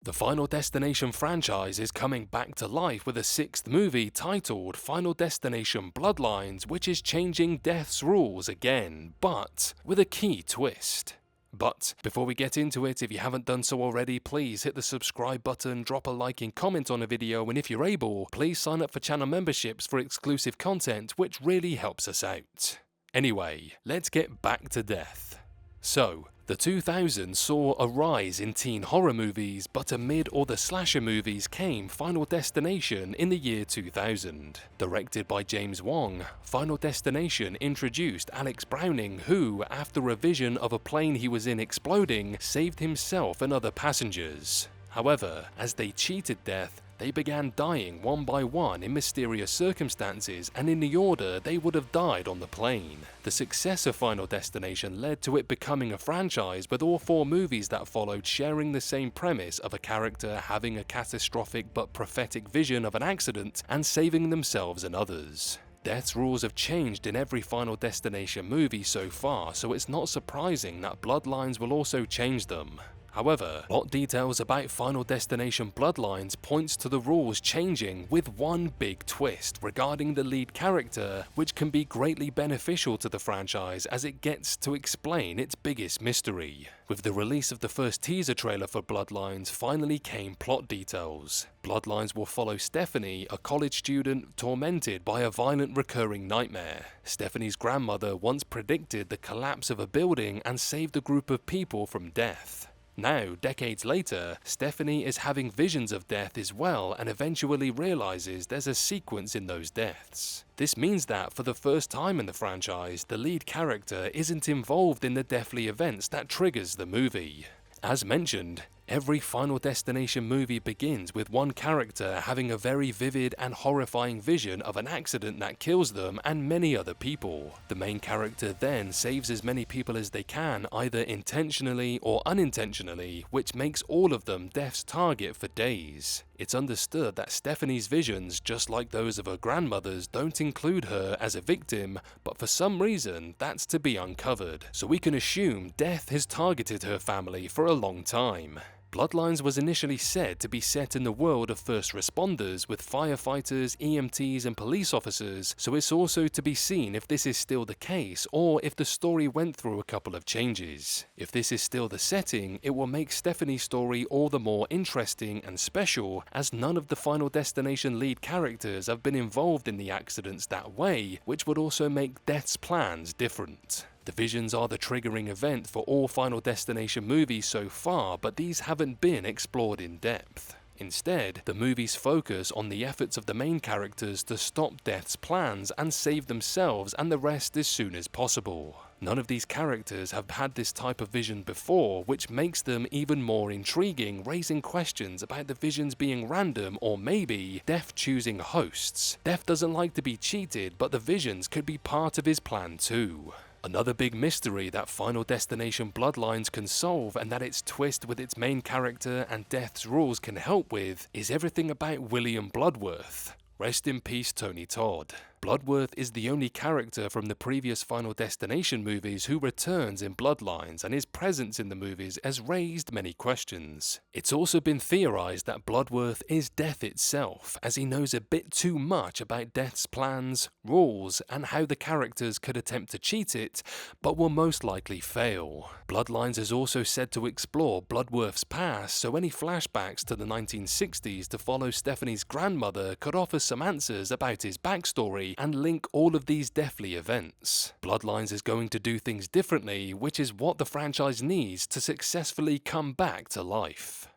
The Final Destination franchise is coming back to life with a sixth movie titled Final Destination Bloodlines, which is changing death's rules again, but with a key twist. But before we get into it, if you haven't done so already, please hit the subscribe button, drop a like and comment on the video, and if you're able, please sign up for channel memberships for exclusive content, which really helps us out. Anyway, let's get back to death. So, the 2000s saw a rise in teen horror movies, but amid all the slasher movies came Final Destination in the year 2000. Directed by James Wong, Final Destination introduced Alex Browning, who, after a vision of a plane he was in exploding, saved himself and other passengers. However, as they cheated death, they began dying one by one in mysterious circumstances and in the order they would have died on the plane. The success of Final Destination led to it becoming a franchise, with all four movies that followed sharing the same premise of a character having a catastrophic but prophetic vision of an accident and saving themselves and others. Death's rules have changed in every Final Destination movie so far, so it's not surprising that Bloodlines will also change them. However, plot details about Final Destination Bloodlines points to the rules changing, with one big twist regarding the lead character, which can be greatly beneficial to the franchise as it gets to explain its biggest mystery. With the release of the first teaser trailer for Bloodlines, finally came plot details. Bloodlines will follow Stephanie, a college student tormented by a violent recurring nightmare. Stephanie's grandmother once predicted the collapse of a building and saved a group of people from death. Now, decades later, Stephanie is having visions of death as well and eventually realizes there's a sequence in those deaths. This means that, for the first time in the franchise, the lead character isn't involved in the deathly events that triggers the movie. As mentioned, every Final Destination movie begins with one character having a very vivid and horrifying vision of an accident that kills them and many other people. The main character then saves as many people as they can, either intentionally or unintentionally, which makes all of them death's target for days. It's understood that Stephanie's visions, just like those of her grandmother's, don't include her as a victim, but for some reason that's to be uncovered, so we can assume death has targeted her family for a long time. Bloodlines was initially said to be set in the world of first responders with firefighters, EMTs and police officers, so it's also to be seen if this is still the case or if the story went through a couple of changes. If this is still the setting, it will make Stephanie's story all the more interesting and special, as none of the Final Destination lead characters have been involved in the accidents that way, which would also make Death's plans different. The visions are the triggering event for all Final Destination movies so far, but these haven't been explored in depth. Instead, the movies focus on the efforts of the main characters to stop Death's plans and save themselves and the rest as soon as possible. None of these characters have had this type of vision before, which makes them even more intriguing, raising questions about the visions being random or maybe Death choosing hosts. Death doesn't like to be cheated, but the visions could be part of his plan too. Another big mystery that Final Destination Bloodlines can solve, and that its twist with its main character and Death's rules can help with, is everything about William Bloodworth. Rest in peace, Tony Todd. Bloodworth is the only character from the previous Final Destination movies who returns in Bloodlines, and his presence in the movies has raised many questions. It's also been theorized that Bloodworth is Death itself, as he knows a bit too much about Death's plans, rules, and how the characters could attempt to cheat it, but will most likely fail. Bloodlines is also said to explore Bloodworth's past, so any flashbacks to the 1960s to follow Stephanie's grandmother could offer some answers about his backstory and link all of these deathly events. Bloodlines is going to do things differently, which is what the franchise needs to successfully come back to life.